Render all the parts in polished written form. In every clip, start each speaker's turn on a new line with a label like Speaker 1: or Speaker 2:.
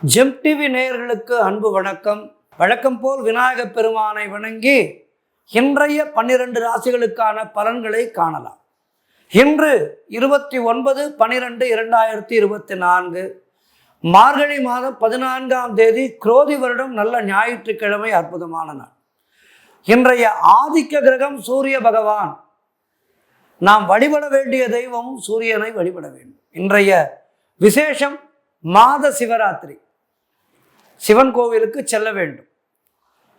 Speaker 1: GeM TV நேயர்களுக்கு அன்பு வணக்கம். வழக்கம் போல் விநாயகப் பெருமானை வணங்கி இன்றைய 12 ராசிகளுக்கான பலன்களை காணலாம். இன்று 29/12/2024 மார்கழி மாதம் 14ஆம் தேதி குரோதி வருடம் நல்ல ஞாயிற்றுக்கிழமை, அற்புதமான நாள். இன்றைய ஆதிக்க கிரகம் சூரிய பகவான். நாம் வழிபட வேண்டிய தெய்வம் சூரியனை வழிபட வேண்டும். இன்றைய விசேஷம் மாத சிவராத்திரி, சிவன் கோவிலுக்கு செல்ல வேண்டும்.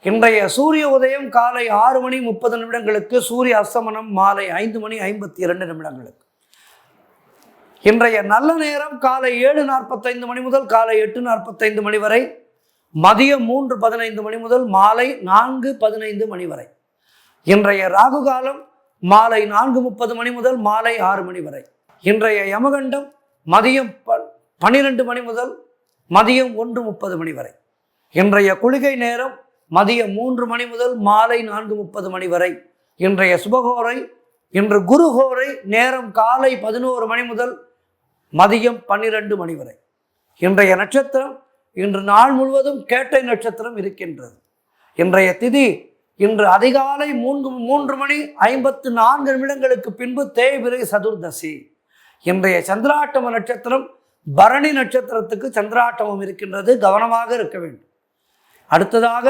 Speaker 1: இன்றைய சூரிய உதயம் காலை 6:30 சூரிய அஸ்தமனம் மாலை 5:52. இன்றைய நல்ல நேரம் காலை 7:45 முதல் காலை 8:45 வரை, மதியம் 3:15 முதல் மாலை 4:15 வரை. இன்றைய ராகு காலம் மாலை 4:30 முதல் மாலை 6 வரை. இன்றைய யமகண்டம் மதியம் 12 முதல் மதியம் 1:30 வரை. இன்றைய குளிகை நேரம் மதியம் 3 முதல் மாலை 4:30 வரை. இன்றைய சுபகோரை, இன்று குருகோரை நேரம் காலை 11 முதல் மதியம் 12 வரை. இன்றைய நட்சத்திரம் இன்று நாள் முழுவதும் கேட்டை நட்சத்திரம் இருக்கின்றது. இன்றைய திதி இன்று அதிகாலை 3:54 பின்பு தேய்பிறை சதுர்தசி. இன்றைய சந்திராட்டம நட்சத்திரம் பரணி நட்சத்திரத்துக்கு சந்திராட்டமம் இருக்கின்றது, கவனமாக இருக்க வேண்டும். அடுத்ததாக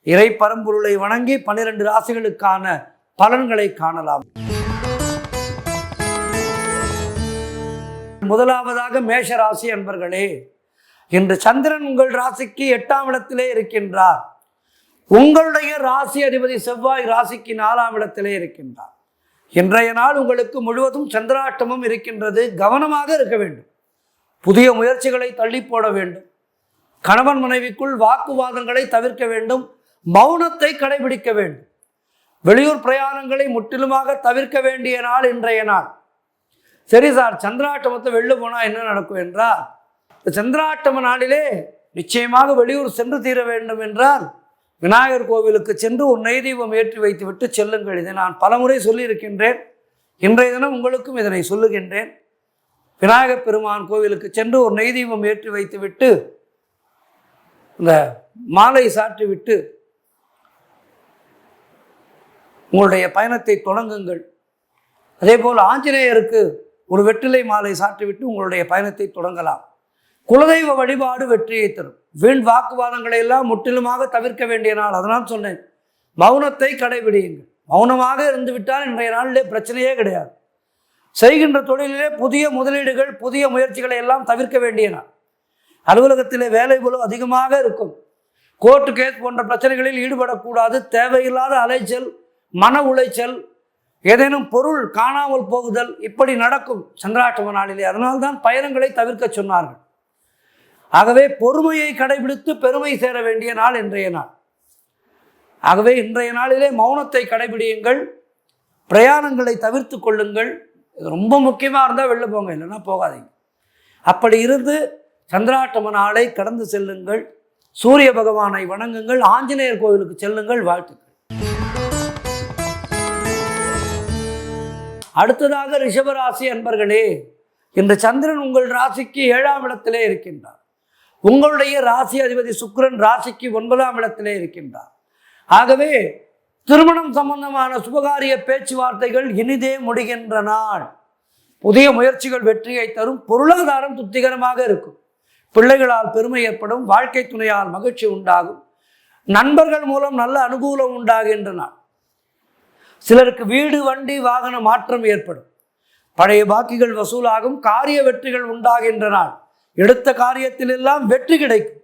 Speaker 1: இறை பரம்பொருளை வணங்கி 12 ராசிகளுக்கான பலன்களை காணலாம். முதலாவதாக மேஷ ராசி அன்பர்களே, இன்று சந்திரன் உங்கள் ராசிக்கு 8ஆம் இடத்திலே இருக்கின்றார். உங்களுடைய ராசி அதிபதி செவ்வாய் ராசிக்கு 4ஆம் இடத்திலே இருக்கின்றார். இன்றைய நாள் உங்களுக்கு முழுவதும் சந்திராட்டமும் இருக்கின்றது, கவனமாக இருக்க வேண்டும். புதிய முயற்சிகளை தள்ளி போட வேண்டும். கணவன் மனைவிக்குள் வாக்குவாதங்களை தவிர்க்க வேண்டும். மௌனத்தை கடைபிடிக்க வேண்டும். வெளியூர் பிரயாணங்களை முற்றிலுமாக தவிர்க்க வேண்டிய நாள் இன்றைய நாள். சரி சார், சந்திராட்டமத்தை வெளில போனால் என்ன நடக்கும் என்றால், சந்திராட்டம நாளிலே நிச்சயமாக வெளியூர் சென்று தீர வேண்டும் என்றால் விநாயகர் கோவிலுக்கு சென்று ஒரு நெய் தீபம் ஏற்றி வைத்து விட்டு செல்லுங்கள். இதை நான் பலமுறை சொல்லியிருக்கின்றேன். இன்றைய தினம் உங்களுக்கும் இதனை சொல்லுகின்றேன். விநாயகப் பெருமான் கோவிலுக்கு சென்று ஒரு நெய் தீபம் ஏற்றி வைத்து விட்டு இந்த மாலை சாற்றிவிட்டு உங்களுடைய பயணத்தை தொடங்குங்கள். அதே போல் ஆஞ்சநேயருக்கு ஒரு வெற்றிலை மாலை சாற்றிவிட்டு உங்களுடைய பயணத்தை தொடங்கலாம். குலதெய்வ வழிபாடு வெற்றியை தரும். வீண் வாக்குவாதங்களை எல்லாம் முற்றிலுமாக தவிர்க்க வேண்டிய நாள். அதனால் சொன்னேன், மௌனத்தை கடைபிடியுங்கள். மௌனமாக இருந்து விட்டால் இன்றைய நாளிலே பிரச்சனையே கிடையாது. செய்கின்ற தொழிலிலே புதிய முதலீடுகள், புதிய முயற்சிகளை எல்லாம் தவிர்க்க வேண்டிய நாள். அலுவலகத்திலே வேலை பளு அதிகமாக இருக்கும். கோர்ட்டு கேஸ் போன்ற பிரச்சனைகளில் ஈடுபடக்கூடாது. தேவையில்லாத அலைச்சல், மன உளைச்சல், ஏதேனும் பொருள் காணாமல் போகுதல், இப்படி நடக்கும் சந்திராட்டம நாளிலே. அதனால்தான் பயணங்களை தவிர்க்க சொன்னார்கள். ஆகவே பொறுமையை கடைபிடித்து பெருமை சேர வேண்டிய நாள் இன்றைய நாள். ஆகவே இன்றைய நாளிலே மௌனத்தை கடைபிடியுங்கள். பிரயாணங்களை தவிர்த்து கொள்ளுங்கள். இது ரொம்ப முக்கியமாக இருந்தால் வெளில போங்க, இல்லைன்னா போகாதீங்க. அப்படி இருந்து சந்திராட்டம நாளை கடந்து செல்லுங்கள். சூரிய பகவானை வணங்குங்கள். ஆஞ்சநேயர் கோவிலுக்கு செல்லுங்கள். வாழ்த்துக்கள். அடுத்ததாக ரிஷபராசி அன்பர்களே, இன்று சந்திரன் உங்கள் ராசிக்கு 7ஆம் இடத்திலே இருக்கின்றார். உங்களுடைய ராசி அதிபதி சுக்கிரன் ராசிக்கு 9ஆம் இடத்திலே இருக்கின்றார். ஆகவே திருமணம் சம்பந்தமான சுபகாரிய பேச்சுவார்த்தைகள் இனிதே முடிகின்ற நாள். புதிய முயற்சிகள் வெற்றியை தரும். பொருளாதாரம் திருப்திகரமாக இருக்கும். பிள்ளைகளால் பெருமை ஏற்படும். வாழ்க்கை துணையால் மகிழ்ச்சி உண்டாகும். நண்பர்கள் மூலம் நல்ல அனுகூலம் உண்டாகின்ற நாள். சிலருக்கு வீடு, வண்டி, வாகன மாற்றம் ஏற்படும். பழைய பாக்கிகள் வசூலாகும். காரிய வெற்றிகள் உண்டாகின்ற நாள். எடுத்த காரியத்தில் எல்லாம் வெற்றி கிடைக்கும்.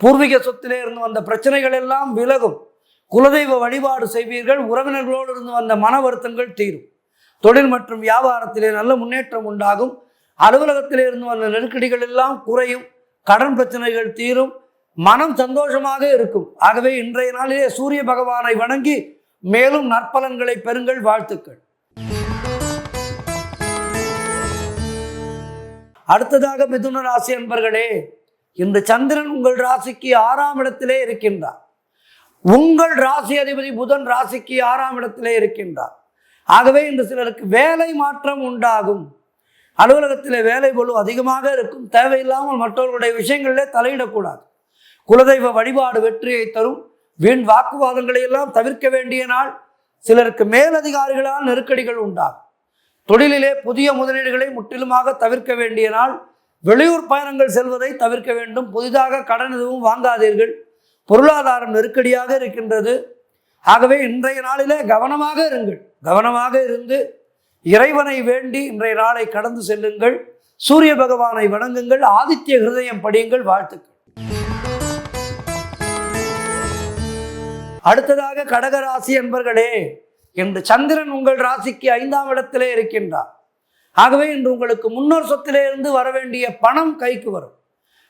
Speaker 1: பூர்வீக சொத்திலே இருந்து வந்த பிரச்சனைகள் எல்லாம் விலகும். குலதெய்வ வழிபாடு செய்வீர்கள். உறவினர்களோடு இருந்து வந்த மன வருத்தங்கள் தீரும். தொழில் மற்றும் வியாபாரத்திலே நல்ல முன்னேற்றம் உண்டாகும். அலுவலகத்திலே இருந்து வந்த நெருக்கடிகள் எல்லாம் குறையும். கடன் பிரச்சனைகள் தீரும். மனம் சந்தோஷமாக இருக்கும். ஆகவே இன்றைய நாளிலே சூரிய பகவானை வணங்கி மேலும் நற்பலன்களை பெறுங்கள். வாழ்த்துக்கள். அடுத்ததாக மிதுன ராசி அன்பர்களே, இன்று சந்திரன் உங்கள் ராசிக்கு 6ஆம் இடத்திலே இருக்கின்றார். உங்கள் ராசி அதிபதி புதன் ராசிக்கு 6ஆம் இடத்திலே இருக்கின்றார். ஆகவே இன்று சிலருக்கு வேலை மாற்றம் உண்டாகும். அலுவலகத்திலே வேலை பளு அதிகமாக இருக்கும். தேவையில்லாமல் மற்றவர்களுடைய விஷயங்களிலே தலையிடக்கூடாது. குலதெய்வ வழிபாடு வெற்றியை தரும். வீண் வாக்குவாதங்களை எல்லாம் தவிர்க்க வேண்டிய நாள். சிலருக்கு மேலதிகாரிகளால் நெருக்கடிகள் உண்டாகும். தொழிலிலே புதிய முதலீடுகளை முற்றிலுமாக தவிர்க்க வேண்டிய நாள். வெளியூர் பயணங்கள் செல்வதை தவிர்க்க வேண்டும். புதிதாக கடன் எதுவும் வாங்காதீர்கள். பொருளாதாரம் நெருக்கடியாக இருக்கின்றது. ஆகவே இன்றைய நாளிலே கவனமாக இருங்கள். கவனமாக இருந்து இறைவனை வேண்டி இன்றைய நாளை கடந்து செல்லுங்கள். சூரிய பகவானை வணங்குங்கள். ஆதித்ய ஹிருதயம் படியுங்கள். வாழ்த்துக்கள். அடுத்ததாக கடகராசி அன்பர்களே, இன்று சந்திரன் உங்கள் ராசிக்கு 5ஆம் இடத்திலே இருக்கின்றார். ஆகவே இன்று உங்களுக்கு முன்னோர் சொத்திலே இருந்து வர வேண்டிய பணம் கைக்கு வரும்.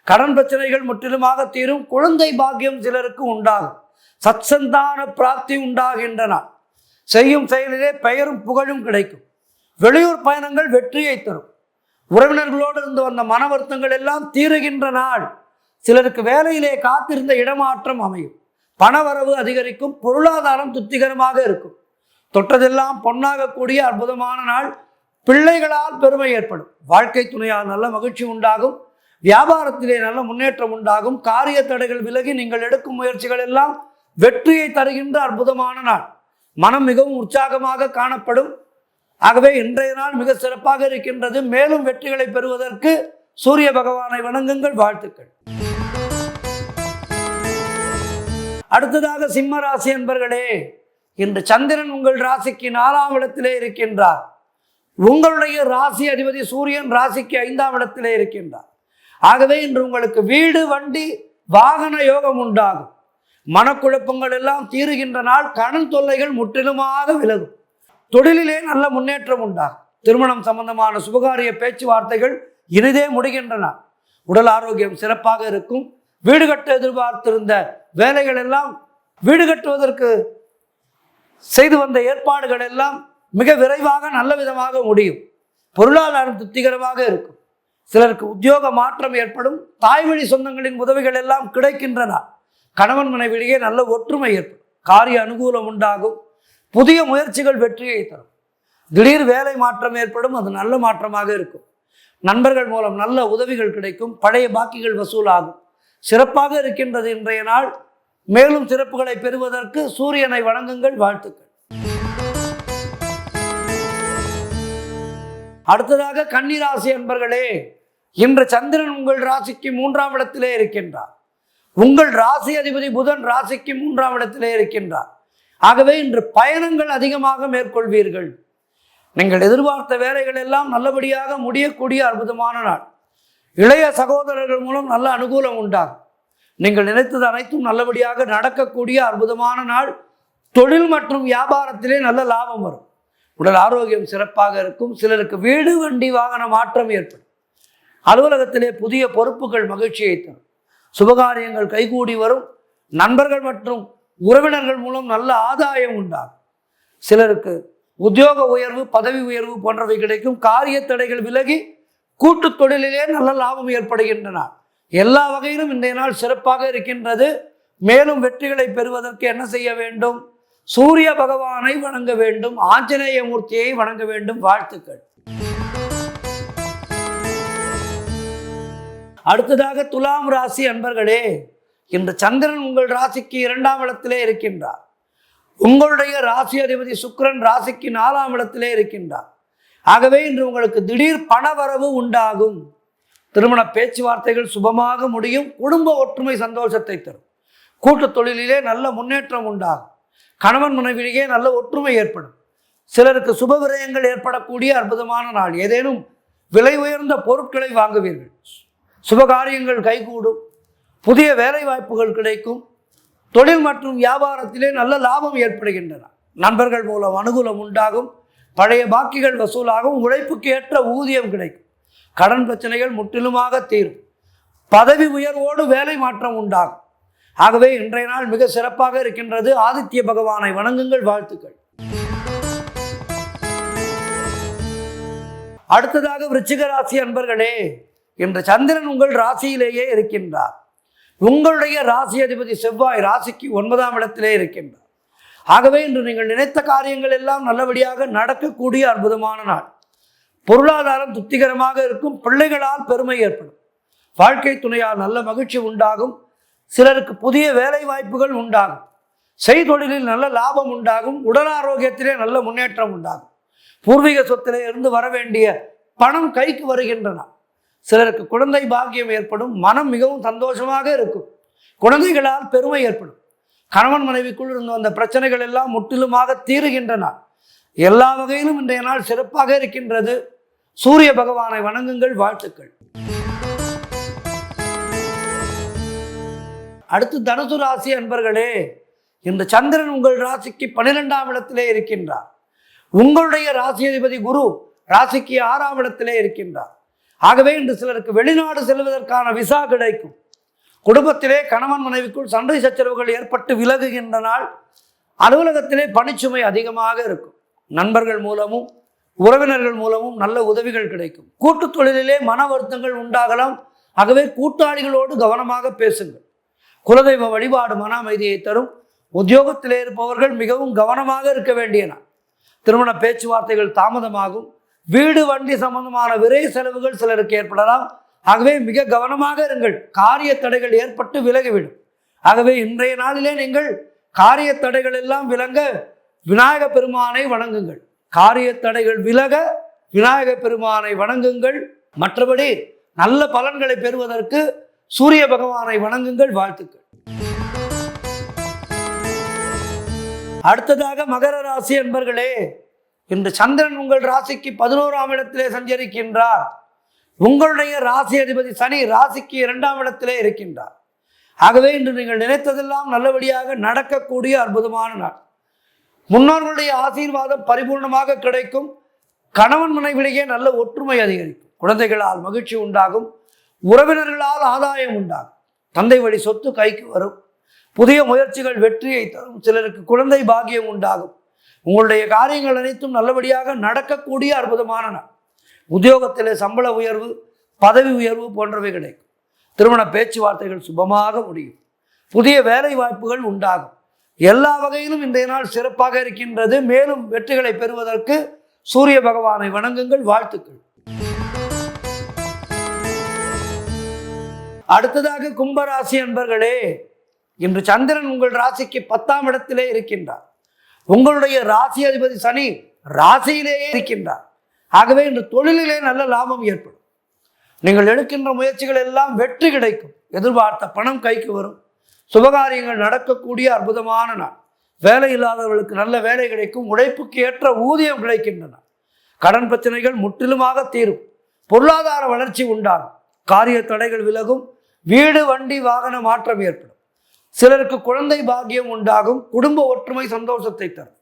Speaker 1: கடன் பிரச்சனைகள் முற்றிலுமாக தீரும். குழந்தை பாக்கியம் சிலருக்கு உண்டாகும். சத்சந்தான பிராப்தி உண்டாகின்றன. செய்யும் செயலிலே பெயரும் புகழும் கிடைக்கும். வெளியூர் பயணங்கள் வெற்றியை தரும். உறவினர்களோடு இருந்து வந்த மன வருத்தங்கள் எல்லாம் தீருகின்ற நாள். சிலருக்கு வேலையிலே காத்திருந்த இடமாற்றம் அமையும். பணவரவு அதிகரிக்கும். பொருளாதாரம் திருப்திகரமாக இருக்கும். தொட்டதெல்லாம் பொன்னாகக்கூடிய அற்புதமான நாள். பிள்ளைகளால் பெருமை ஏற்படும். வாழ்க்கை துணையால் நல்ல மகிழ்ச்சி உண்டாகும். வியாபாரத்திலே நல்ல முன்னேற்றம் உண்டாகும். காரிய தடைகள் விலகி நீங்கள் எடுக்கும் முயற்சிகள் எல்லாம் வெற்றியை தருகின்ற அற்புதமான நாள். மனம் மிகவும் உற்சாகமாக காணப்படும். ஆகவே இன்றைய நாள் மிக சிறப்பாக இருக்கின்றது. மேலும் வெற்றிகளை பெறுவதற்கு சூரிய பகவானை வணங்குங்கள். வாழ்த்துக்கள். அடுத்ததாக சிம்ம ராசி அன்பர்களே, இன்று சந்திரன் உங்கள் ராசிக்கு 4ஆம் இடத்திலே இருக்கின்றார். உங்களுடைய ராசி அதிபதி சூரியன் ராசிக்கு 5ஆம் இடத்திலே இருக்கின்றார். ஆகவே இன்று உங்களுக்கு வீடு, வண்டி, வாகன யோகம் உண்டாகும். மனக்குழப்பங்கள் எல்லாம் தீருகின்ற நாள். கடன் தொல்லைகள் முற்றிலுமாக விலகும். தொழிலிலே நல்ல முன்னேற்றம் உண்டாகும். திருமணம் சம்பந்தமான சுபகாரிய பேச்சுவார்த்தைகள் இனிதே முடிகின்றன. உடல் ஆரோக்கியம் சிறப்பாக இருக்கும். வீடு கட்ட எதிர்பார்த்திருந்த வேலைகள் எல்லாம், வீடு கட்டுவதற்கு செய்து வந்த ஏற்பாடுகள் எல்லாம் மிக விரைவாக நல்ல விதமாக முடியும். பொருளாதாரம் திருப்திகரமாக இருக்கும். சிலருக்கு உத்தியோக மாற்றம் ஏற்படும். தாய்வழி சொந்தங்களின் உதவிகள் எல்லாம் கிடைக்கின்றன. கணவன் மனைவியிடையே நல்ல ஒற்றுமை ஏற்படும். காரிய அனுகூலம் உண்டாகும். புதிய முயற்சிகள் வெற்றியை தரும். திடீர் வேலை மாற்றம் ஏற்படும். அது நல்ல மாற்றமாக இருக்கும். நண்பர்கள் மூலம் நல்ல உதவிகள் கிடைக்கும். பழைய பாக்கிகள் வசூலாகும். சிறப்பாக இருக்கின்றது இன்றைய நாள். மேலும் சிறப்புகளை பெறுவதற்கு சூரியனை வணங்குங்கள். வாழ்த்துக்கள். அடுத்ததாக கன்னிராசி அன்பர்களே, இன்று சந்திரன் உங்கள் ராசிக்கு 3ஆம் இடத்திலே இருக்கின்றார். உங்கள் ராசி அதிபதி புதன் ராசிக்கு 3ஆம் இடத்திலே இருக்கின்றார். ஆகவே இன்று பயணங்கள் அதிகமாக மேற்கொள்வீர்கள். நீங்கள் எதிர்பார்த்த வேலைகள் எல்லாம் நல்லபடியாக முடியக்கூடிய அற்புதமான நாள். இளைய சகோதரர்கள் மூலம் நல்ல அனுகூலம் உண்டாகும். நீங்கள் நினைத்தது அனைத்தும் நல்லபடியாக நடக்கக்கூடிய அற்புதமான நாள். தொழில் மற்றும் வியாபாரத்திலே நல்ல லாபம் வரும். உடல் ஆரோக்கியம் சிறப்பாக இருக்கும். சிலருக்கு வீடு, வண்டி, வாகன மாற்றம் ஏற்படும். அலுவலகத்திலே புதிய பொறுப்புகள் மகிழ்ச்சியை தரும். சுபகாரியங்கள் கைகூடி வரும். நண்பர்கள் மற்றும் உறவினர்கள் மூலம் நல்ல ஆதாயம் உண்டாகும். சிலருக்கு உத்தியோக உயர்வு, பதவி உயர்வு போன்றவை கிடைக்கும். காரிய தடைகள் விலகி கூட்டு தொழிலிலே நல்ல லாபம் ஏற்படுகின்றன. எல்லா வகையிலும் இன்றைய நாள் சிறப்பாக இருக்கின்றது. மேலும் வெற்றிகளை பெறுவதற்கு என்ன செய்ய வேண்டும்? சூரிய பகவானை வணங்க வேண்டும். ஆஞ்சநேய மூர்த்தியை வணங்க வேண்டும். வாழ்த்துக்கள். அடுத்ததாக துலாம் ராசி அன்பர்களே, இன்று சந்திரன் உங்கள் ராசிக்கு 2ஆம் இடத்திலே இருக்கின்றார். உங்களுடைய ராசி அதிபதி சுக்கிரன் ராசிக்கு 4ஆம் இடத்திலே இருக்கின்றார். ஆகவே இன்று உங்களுக்கு திடீர் பணவரவு உண்டாகும். திருமண பேச்சுவார்த்தைகள் சுபமாக முடியும். குடும்ப ஒற்றுமை சந்தோஷத்தை தரும். கூட்டு தொழிலிலே நல்ல முன்னேற்றம் உண்டாகும். கணவன் மனைவியிலேயே நல்ல ஒற்றுமை ஏற்படும். சிலருக்கு சுப விரயங்கள் ஏற்படக்கூடிய அற்புதமான நாள். ஏதேனும் விலை உயர்ந்த பொருட்களை வாங்குவீர்கள். சுபகாரியங்கள் கைகூடும். புதிய வேலை வாய்ப்புகள் கிடைக்கும். தொழில் மற்றும் வியாபாரத்திலே நல்ல லாபம் ஏற்படுகின்றன. நண்பர்கள் மூலம் அனுகூலம் உண்டாகும். பழைய பாக்கிகள் வசூலாகும். உழைப்புக்கு ஏற்ற ஊதியம் கிடைக்கும். கடன் பிரச்சனைகள் முற்றிலுமாக தீரும். பதவி உயர்வோடு வேலை மாற்றம் உண்டாகும். ஆகவே இன்றைய நாள் மிக சிறப்பாக இருக்கின்றது. ஆதித்ய பகவானை வணங்குங்கள். வாழ்த்துக்கள். அடுத்ததாக விருச்சிக ராசி அன்பர்களே, இன்று சந்திரன் உங்கள் ராசியிலேயே இருக்கின்றார். உங்களுடைய ராசி அதிபதி செவ்வாய் ராசிக்கு 9ஆம் இடத்திலே இருக்கின்றார். ஆகவே இன்று நீங்கள் நினைத்த காரியங்கள் எல்லாம் நல்லபடியாக நடக்கக்கூடிய அற்புதமான நாள். பொருளாதாரம் திருப்திகரமாக இருக்கும். பிள்ளைகளால் பெருமை ஏற்படும். வாழ்க்கை துணையால் நல்ல மகிழ்ச்சி உண்டாகும். சிலருக்கு புதிய வேலை வாய்ப்புகள் உண்டாகும். செய்தொழிலில் நல்ல லாபம் உண்டாகும். உடல் ஆரோக்கியத்திலே நல்ல முன்னேற்றம் உண்டாகும். பூர்வீக சொத்திலே இருந்து வர வேண்டிய பணம் கைக்கு வருகின்றன. சிலருக்கு குழந்தை பாக்கியம் ஏற்படும். மனம் மிகவும் சந்தோஷமாக இருக்கும். குழந்தைகளால் பெருமை ஏற்படும். கணவன் மனைவிக்குள் இருந்து வந்த பிரச்சனைகள் எல்லாம் முற்றிலுமாக தீருகின்றன. எல்லா வகையிலும் இன்றைய நாள் சிறப்பாக இருக்கின்றது. சூரிய பகவானை வணங்குங்கள். வாழ்த்துக்கள். அடுத்து தனுசு ராசி அன்பர்களே, இந்த சந்திரன் உங்கள் ராசிக்கு 12ஆம் இடத்திலே இருக்கின்றார். உங்களுடைய ராசி அதிபதி குரு ராசிக்கு 6ஆம் இடத்திலே இருக்கின்றார். ஆகவே இன்று சிலருக்கு வெளிநாடு செல்வதற்கான விசா கிடைக்கும். குடும்பத்திலே கணவன் மனைவிக்குள் சண்டை சச்சரவுகள் ஏற்பட்டு விலகுகின்ற நாள். அலுவலகத்திலே பணிச்சுமை அதிகமாக இருக்கும். நண்பர்கள் மூலமும் உறவினர்கள் மூலமும் நல்ல உதவிகள் கிடைக்கும். கூட்டு தொழிலிலே மன வருத்தங்கள் உண்டாகலாம். ஆகவே கூட்டாளிகளோடு கவனமாக பேசுங்கள். குலதெய்வ வழிபாடு மன அமைதியை தரும். உத்தியோகத்திலே இருப்பவர்கள் மிகவும் கவனமாக இருக்க வேண்டிய நாள். திருமண பேச்சுவார்த்தைகள் தாமதமாகும். வீடு வண்டி சம்பந்தமான விரை செலவுகள் சிலருக்கு ஏற்படலாம். ஆகவே மிக கவனமாக இருங்கள். காரிய தடைகள் ஏற்பட்டு விலகிவிடும். ஆகவே இன்றைய நாளிலே நீங்கள் காரிய தடைகள் எல்லாம் விலங்க விநாயக பெருமானை வணங்குங்கள். காரிய தடைகள் விலக விநாயக பெருமானை வணங்குங்கள். மற்றபடி நல்ல பலன்களை பெறுவதற்கு சூரிய பகவானை வணங்குங்கள். வாழ்த்துக்கள். அடுத்ததாக மகர ராசி அன்பர்களே, இன்று சந்திரன் உங்கள் ராசிக்கு 11ஆம் இடத்திலே சஞ்சரிக்கின்றார். உங்களுடைய ராசி அதிபதி சனி ராசிக்கு 2ஆம் இடத்திலே இருக்கின்றார். ஆகவே இன்று நீங்கள் நினைத்ததெல்லாம் நல்லபடியாக நடக்கக்கூடிய அற்புதமான நாள். முன்னோர்களுடைய ஆசீர்வாதம் பரிபூர்ணமாக கிடைக்கும். கணவன் மனைவிடையே நல்ல ஒற்றுமை அதிகரிக்கும். குழந்தைகளால் மகிழ்ச்சி உண்டாகும். உறவினர்களால் ஆதாயம் உண்டாகும். தந்தை வழி சொத்து கைக்கு வரும். புதிய முயற்சிகள் வெற்றியை தரும். சிலருக்கு குழந்தை பாக்கியம் உண்டாகும். உங்களுடைய காரியங்கள் அனைத்தும் நல்லபடியாக நடக்கக்கூடிய அற்புதமான நாள். உத்தியோகத்திலே சம்பள உயர்வு, பதவி உயர்வு போன்றவை கிடைக்கும். திருமண பேச்சுவார்த்தைகள் சுபமாக முடியும். புதிய வேலை வாய்ப்புகள் உண்டாகும். எல்லா வகையிலும் இன்றைய நாள் சிறப்பாக இருக்கின்றது. மேலும் வெற்றிகளை பெறுவதற்கு சூரிய பகவானை வணங்குங்கள். வாழ்த்துக்கள். அடுத்ததாக கும்பராசி அன்பர்களே, இன்று சந்திரன் உங்கள் ராசிக்கு 10ஆம் இடத்திலே இருக்கின்றார். உங்களுடைய ராசி அதிபதி சனி ராசியிலேயே இருக்கின்றார். ஆகவே இன்று தொழிலிலே நல்ல லாபம் ஏற்படும். நீங்கள் எடுக்கின்ற முயற்சிகள் எல்லாம் வெற்றி கிடைக்கும். எதிர்பார்த்த பணம் கைக்கு வரும். சுபகாரியங்கள் நடக்கக்கூடிய அற்புதமான நாள். வேலை இல்லாதவர்களுக்கு நல்ல வேலை கிடைக்கும். உழைப்புக்கு ஏற்ற ஊதியம் கிடைக்கின்றன. கடன் பிரச்சனைகள் முற்றிலுமாக தீரும். பொருளாதார வளர்ச்சி உண்டாகும். காரிய தடைகள் விலகும். வீடு வண்டி வாகன மாற்றம் ஏற்படும். சிலருக்கு குழந்தை பாக்கியம் உண்டாகும். குடும்ப ஒற்றுமை சந்தோஷத்தை தரும்.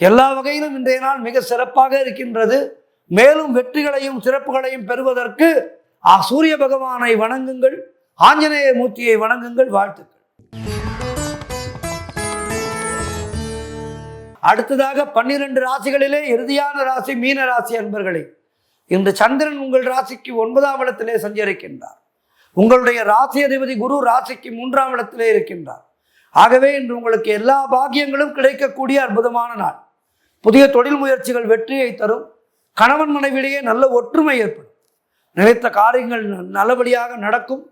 Speaker 1: எல்லா வகையிலும் இன்றைய நாள் மிக சிறப்பாக இருக்கின்றது. மேலும் வெற்றிகளையும் சிறப்புகளையும் பெறுவதற்கு சூரிய பகவானை வணங்குங்கள். ஆஞ்சநேய மூர்த்தியை வணங்குங்கள். வாழ்த்துக்கள். அடுத்ததாக 12 ராசிகளிலே இறுதியான ராசி மீன ராசி அன்பர்களே, இந்த சந்திரன் உங்கள் ராசிக்கு 9ஆம் இடத்திலே சஞ்சரிக்கின்றார். உங்களுடைய ராசி அதிபதி குரு ராசிக்கு 3ஆம் இடத்திலே இருக்கின்றார். ஆகவே இன்று உங்களுக்கு எல்லா பாக்கியங்களும் கிடைக்கக்கூடிய அற்புதமான நாள். புதிய தொழில் முயற்சிகள் வெற்றியை தரும். கணவன் மனைவியிடையே நல்ல ஒற்றுமை ஏற்படும். நினைத்த காரியங்கள் நல்லபடியாக நடக்கும்.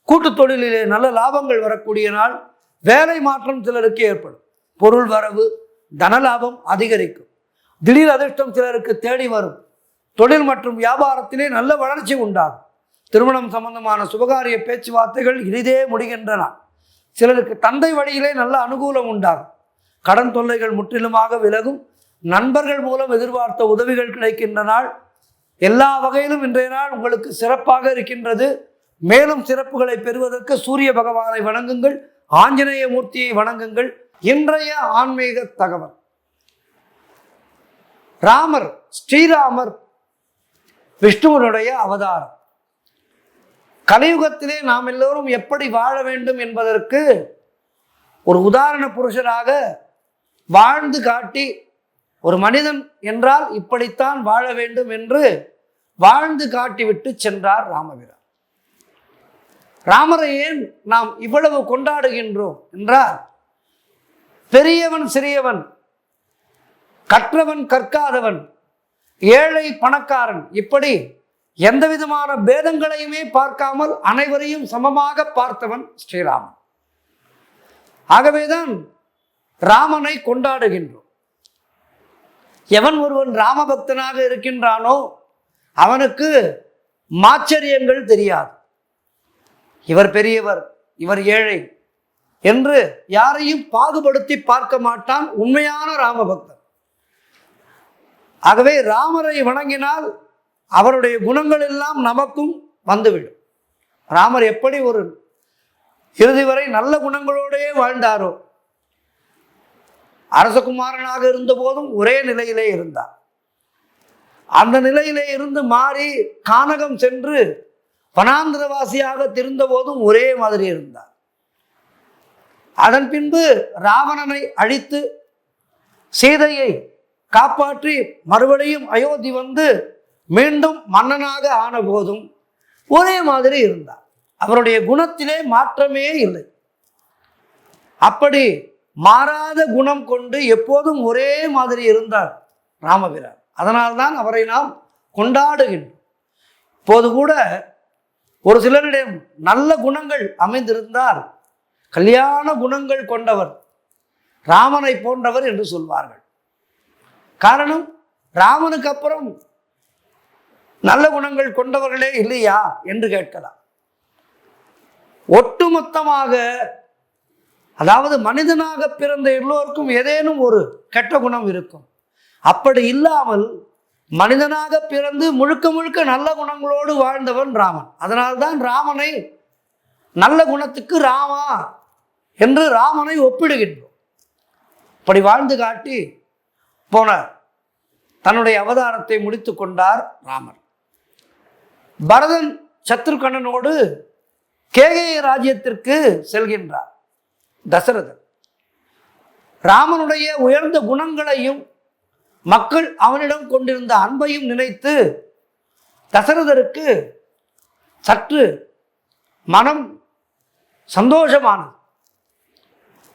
Speaker 1: கூட்டு தொழிலிலே நல்ல லாபங்கள் வரக்கூடிய நாள். வேலை மாற்றம் சிலருக்கு ஏற்படும். பொருள் வரவு, தன லாபம் அதிகரிக்கும். திடீர் அதிர்ஷ்டம் சிலருக்கு தேடி வரும். தொழில் மற்றும் வியாபாரத்திலே நல்ல வளர்ச்சி உண்டாகும். திருமணம் சம்பந்தமான சுபகாரிய பேச்சுவார்த்தைகள் இனிதே முடிகின்றன. சிலருக்கு தந்தை வழியிலே நல்ல அனுகூலம் உண்டாகும். கடன் தொல்லைகள் முற்றிலுமாக விலகும். நண்பர்கள் மூலம் எதிர்பார்த்த உதவிகள் கிடைக்கின்ற நாள். எல்லா வகையிலும் இன்றைய நாள் உங்களுக்கு சிறப்பாக இருக்கின்றது. மேலும் சிறப்புகளை பெறுவதற்கு சூரிய பகவானை வணங்குங்கள். ஆஞ்சநேய மூர்த்தியை வணங்குங்கள். இன்றைய ஆன்மீக தகவல்: ராமர், ஸ்ரீராமர் விஷ்ணுவனுடைய அவதாரம். கலியுகத்திலே நாம் எல்லோரும் எப்படி வாழ வேண்டும் என்பதற்கு ஒரு உதாரண புருஷராக வாழ்ந்து காட்டி, ஒரு மனிதன் என்றால் இப்படித்தான் வாழ வேண்டும் என்று வாழ்ந்து காட்டிவிட்டு சென்றார் ராமபிரான். ராமரை ஏன் நாம் இவ்வளவு கொண்டாடுகின்றோம் என்றால், பெரியவன் சிறியவன், கற்றவன் கற்காதவன், ஏழை பணக்காரன் இப்படி எந்த விதமான பேதங்களையுமே பார்க்காமல் அனைவரையும் சமமாக பார்த்தவன் ஸ்ரீராமன். ஆகவேதான் ராமனை கொண்டாடுகின்றோம். எவன் ஒருவன் ராமபக்தனாக இருக்கின்றானோ அவனுக்கு மாச்சரியங்கள் தெரியாது. இவர் பெரியவர், இவர் ஏழை என்று யாரையும் பாகுபடுத்தி பார்க்க மாட்டான் உண்மையான ராமபக்தன். ஆகவே ராமரை வணங்கினால் அவருடைய குணங்கள் எல்லாம் நமக்கும் வந்துவிடும். ராமர் எப்படி ஒரு இறுதி வரை நல்ல குணங்களோடையே வாழ்ந்தாரோ, அரசகுமாரனாக இருந்த போதும் ஒரே நிலையிலே இருந்தார். அந்த நிலையிலே இருந்து மாறி கானகம் சென்று வனாந்திரவாசியாக திருந்த போதும் ஒரே மாதிரி இருந்தார். அதன் பின்பு ராவணனை அழித்து சீதையை காப்பாற்றி மறுபடியும் அயோத்தி வந்து மீண்டும் மன்னனாக ஆன போதும் ஒரே மாதிரி இருந்தார். அவருடைய குணத்திலே மாற்றமே இல்லை. அப்படி மாறாத குணம் கொண்டு எப்போதும் ஒரே மாதிரி இருந்தார் ராமபிரான். அதனால்தான் அவரை நாம் கொண்டாடுகின்றோம். இப்போது கூட ஒரு சிலரிடம் நல்ல குணங்கள் அமைந்திருந்தால் கல்யாண குணங்கள் கொண்டவர், ராமனை போன்றவர் என்று சொல்வார்கள். காரணம், ராமனுக்கு அப்புறம் நல்ல குணங்கள் கொண்டவர்களே இல்லையா என்று கேட்கலாம். ஒட்டுமொத்தமாக, அதாவது மனிதனாக பிறந்த எல்லோருக்கும் ஏதேனும் ஒரு கெட்ட குணம் இருக்கும். அப்படி இல்லாமல் மனிதனாக பிறந்து முழுக்க முழுக்க நல்ல குணங்களோடு வாழ்ந்தவன் ராமன். அதனால்தான் ராமனை நல்ல குணத்துக்கு ராமா என்று ராமனை ஒப்பிடுகின்றோம். இப்படி வாழ்ந்து காட்டி போனார். தன்னுடைய அவதாரத்தை முடித்து கொண்டார் ராமர். பரதன் சத்ருகனோடு கேகய ராஜ்யத்திற்கு செல்கின்றார் தசரதன். ராமனுடைய உயர்ந்த குணங்களையும் மக்கள் அவனிடம் கொண்டிருந்த அன்பையும் நினைத்து தசரதருக்கு சற்று மனம் சந்தோஷமானது.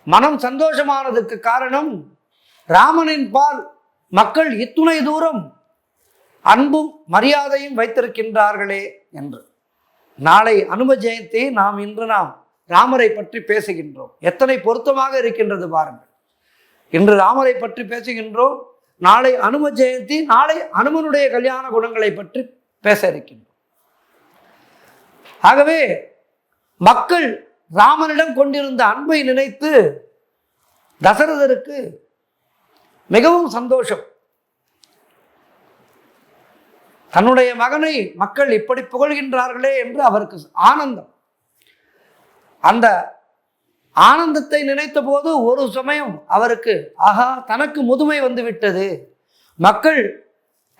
Speaker 1: மனம் சந்தோஷமானதுக்கு காரணம், ராமனின் பால் மக்கள் இத்துணை தூரம் அன்பும் மரியாதையும் வைத்திருக்கின்றார்களே என்று. நாளை அனும ஜெயந்தி, இன்று நாம் ராமரை பற்றி பேசுகின்றோம். எத்தனை பொருத்தமாக இருக்கின்றது பாருங்கள். இன்று ராமரை பற்றி பேசுகின்றோம், நாளை அனும ஜெயந்தி, நாளை அனுமனுடைய கல்யாண குணங்களை பற்றி பேச இருக்கின்றோம். ஆகவே மக்கள் ராமனிடம் கொண்டிருந்த அன்பை நினைத்து தசரதருக்கு மிகவும் சந்தோஷம். தன்னுடைய மகனை மக்கள் இப்படி புகழ்கின்றார்களே என்று அவருக்கு ஆனந்தம். அந்த ஆனந்தத்தை நினைத்த போது ஒரு சமயம் அவருக்கு, ஆகா, தனக்கு முதுமை வந்து விட்டது, மக்கள்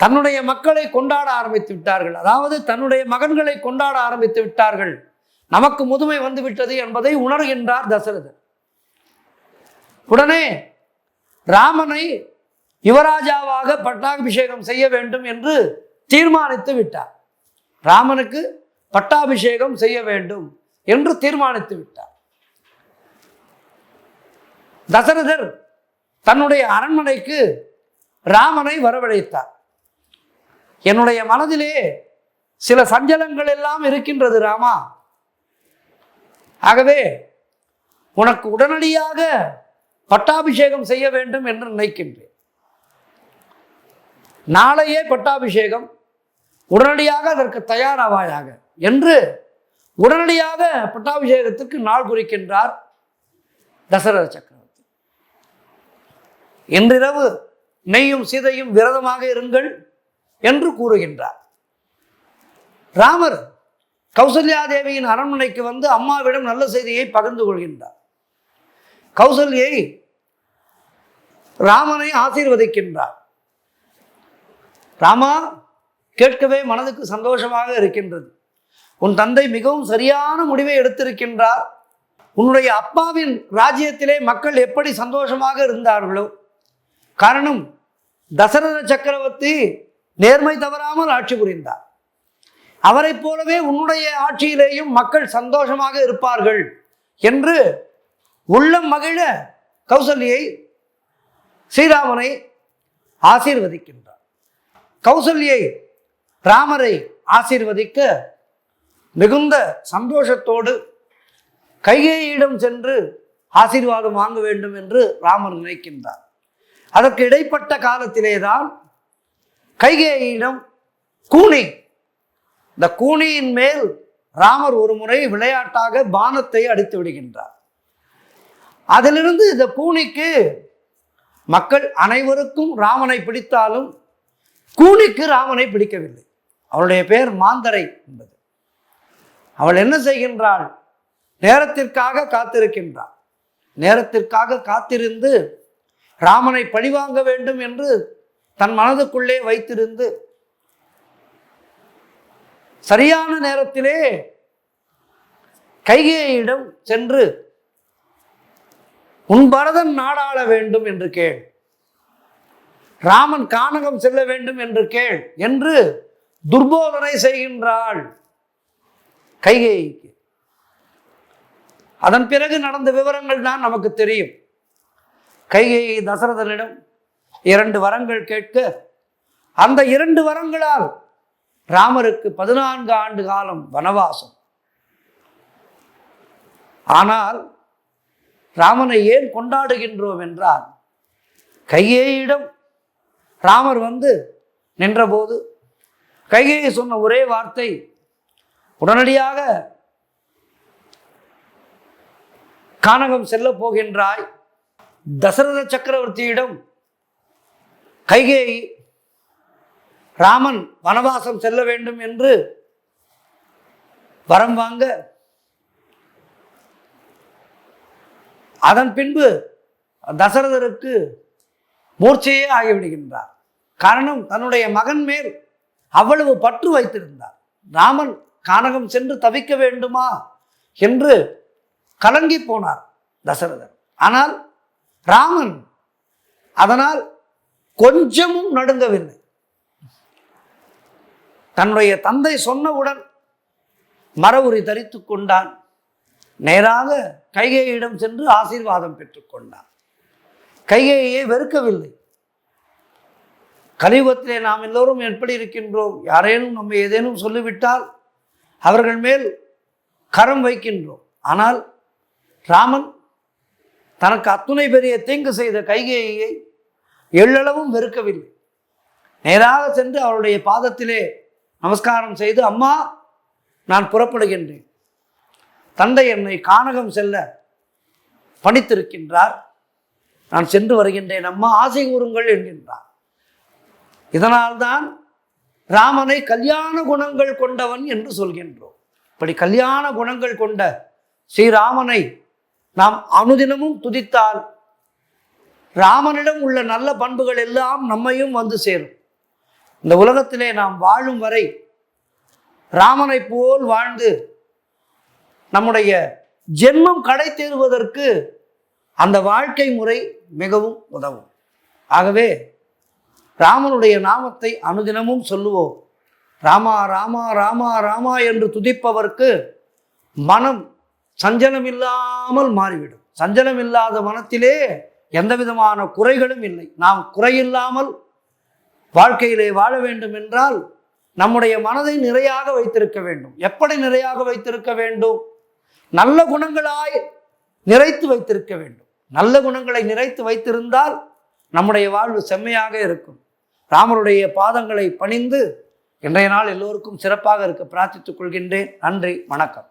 Speaker 1: தன்னுடைய மக்களை கொண்டாட ஆரம்பித்து விட்டார்கள், அதாவது தன்னுடைய மகன்களை கொண்டாட ஆரம்பித்து விட்டார்கள், நமக்கு முதுமை வந்து விட்டது என்பதை உணர்கின்றார் தசரதர். உடனே ராமனை யுவராஜாவாக பட்டாபிஷேகம் செய்ய வேண்டும் என்று தீர்மானித்து விட்டார். ராமனுக்கு பட்டாபிஷேகம் செய்ய வேண்டும் என்று தீர்மானித்து விட்டார். தசரதர் தன்னுடைய அரண்மனைக்கு ராமனை வரவழைத்தார். என்னுடைய மனதிலே சில சஞ்சலங்கள் எல்லாம் இருக்கின்றது ராமா, ஆகவே உனக்கு உடனடியாக பட்டாபிஷேகம் செய்ய வேண்டும் என்று நினைக்கின்றேன். நாளையே பட்டாபிஷேகம், உடனடியாக அதற்கு தயாராவாயாக என்று உடனடியாக பட்டாபிஷேகத்துக்கு நாள் குறிக்கின்றார் தசரத சக்கரவர்த்தி. இன்றிரவு நெய்யும் சீதையும் விரதமாக இருங்கள் என்று கூறுகின்றார். ராமர் கௌசல்யாதேவியின் அரண்மனைக்கு வந்து அம்மாவிடம் நல்ல செய்தியை பகிர்ந்து கொள்கின்றார். கௌசல்யை ராமனை ஆசீர்வதிக்கின்றார். ராமா, கேட்கவே மனதுக்கு சந்தோஷமாக இருக்கின்றது. உன் தந்தை மிகவும் சரியான முடிவை எடுத்திருக்கின்றார். உன்னுடைய அப்பாவின் ராஜ்யத்திலே மக்கள் எப்படி சந்தோஷமாக இருந்தார்களோ, காரணம் தசரத சக்கரவர்த்தி நேர்மை தவறாமல் ஆட்சி புரிந்தார். அவரை போலவே உன்னுடைய ஆட்சியிலேயும் மக்கள் சந்தோஷமாக இருப்பார்கள் என்று உள்ளம் மகிழ கௌசல்யை ஸ்ரீராமனை ஆசீர்வதிக்கின்றார். கௌசல்யை ராமரை ஆசீர்வதிக்க மிகுந்த சந்தோஷத்தோடு கைகேயிடம் சென்று ஆசீர்வாதம் வாங்க வேண்டும் என்று ராமர் நினைக்கின்றார். அதற்கு இடைப்பட்ட காலத்திலேதான் கைகேயிடம் கூனி, இந்த கூனியின் மேல் ராமர் ஒரு முறை விளையாட்டாக பானத்தை அடித்து விடுகின்றார். அதிலிருந்து இந்த கூனிக்கு மக்கள் அனைவருக்கும் ராமனை பிடித்தாலும் கூனிக்கு ராமனை பிடிக்கவில்லை. அவளுடைய பெயர் மாந்தரை என்பது. அவள் என்ன செய்கின்றாள்? நேரத்திற்காக காத்திருக்கின்றாள். நேரத்திற்காக காத்திருந்து ராமனை பழிவாங்க வேண்டும் என்று தன் மனதுக்குள்ளே வைத்திருந்து சரியான நேரத்திலே கைகேயிடம் சென்று உன் பரதன் நாடாள வேண்டும் என்று கேள், ராமன் கானகம் செல்ல வேண்டும் என்று கேள் என்று துர்போதனை செய்கின்றாள் கைகேயிக்கு. அதன் பிறகு நடந்த விவரங்கள் தான் நமக்கு தெரியும். கைகேயி தசரதனிடம் 2 வரங்கள் கேட்க, அந்த 2 வரங்களால் ராமருக்கு 14 ஆண்டு காலம் வனவாசம். ஆனால் ராமனை ஏன் கொண்டாடுகின்றோம் என்றால், கைகேயிடம் ராமர் வந்து நின்றபோது கைகேயி சொன்ன ஒரே வார்த்தை, உடனடியாக கானகம் செல்ல போகின்றாய். தசரத சக்கரவர்த்தியிடம் கைகேயி ராமன் வனவாசம் செல்ல வேண்டும் என்று வரம் வாங்க, அதன் பின்பு தசரதருக்கு மூர்ச்சையே ஆகிவிடுகின்றார். காரணம், தன்னுடைய மகன் மேல் அவ்வளவு பற்று வைத்திருந்தார். ராமன் கானகம் சென்று தவிக்க வேண்டுமா என்று கலங்கி போனார் தசரதர். ஆனால் ராமன் அதனால் கொஞ்சமும் நடுங்கவில்லை. தன்னுடைய தந்தை சொன்னவுடன் மர உரி தரித்து கொண்டான். நேராக கைகேயிடம் சென்று ஆசீர்வாதம் பெற்றுக்கொண்டான். கைகேயியை வெறுக்கவில்லை. கலியுகத்திலே நாம் எல்லோரும் எப்படி இருக்கின்றோம்? யாரேனும் நம்ம ஏதேனும் சொல்லிவிட்டால் அவர்கள் மேல் கரம் வைக்கின்றோம். ஆனால் ராமன் தனக்கு அத்துணை பெரிய தீங்கு செய்த கைகேயியை எள்ளளவும் வெறுக்கவில்லை. நேராக சென்று அவருடைய பாதத்திலே நமஸ்காரம் செய்து, அம்மா நான் புறப்படுகின்றேன், தந்தை என்னை கானகம் செல்ல பணித்திருக்கின்றார், நான் சென்று வருகின்றேன், அம்மா ஆசை கூறுங்கள் என்கின்றார். இதனால்தான் ராமனை கல்யாண குணங்கள் கொண்டவன் என்று சொல்கின்றோம். இப்படி கல்யாண குணங்கள் கொண்ட ஸ்ரீராமனை நாம் அனுதினமும் துதித்தால் ராமனிடம் உள்ள நல்ல பண்புகள் எல்லாம் நம்மையும் வந்து சேரும். இந்த உலகத்திலே நாம் வாழும் வரை ராமனை போல் வாழ்ந்து நம்முடைய ஜென்மம் கடை தேறுவதற்கு அந்த வாழ்க்கை முறை மிகவும் உதவும். ஆகவே ராமனுடைய நாமத்தை அனுதினமும் சொல்லுவோம். ராமா ராமா ராமா ராமா என்று துதிப்பவர்க்கு மனம் சஞ்சலம் இல்லாமல் மாறிவிடும். சஞ்சலம் இல்லாத மனத்திலே எந்த விதமான குறைகளும் இல்லை. நாம் குறையில்லாமல் வாழ்க்கையிலே வாழ வேண்டும் என்றால் நம்முடைய மனதை நிறையாக வைத்திருக்க வேண்டும். எப்படி நிறையாக வைத்திருக்க வேண்டும்? நல்ல குணங்களாய் நிறைத்து வைத்திருக்க வேண்டும். நல்ல குணங்களை நிறைத்து வைத்திருந்தால் நம்முடைய வாழ்வு செம்மையாக இருக்கும். ராமருடைய பாதங்களை பணிந்து இன்றைய நாள் எல்லோருக்கும் சிறப்பாக இருக்க பிரார்த்தித்துக் கொள்கின்றேன். நன்றி, வணக்கம்.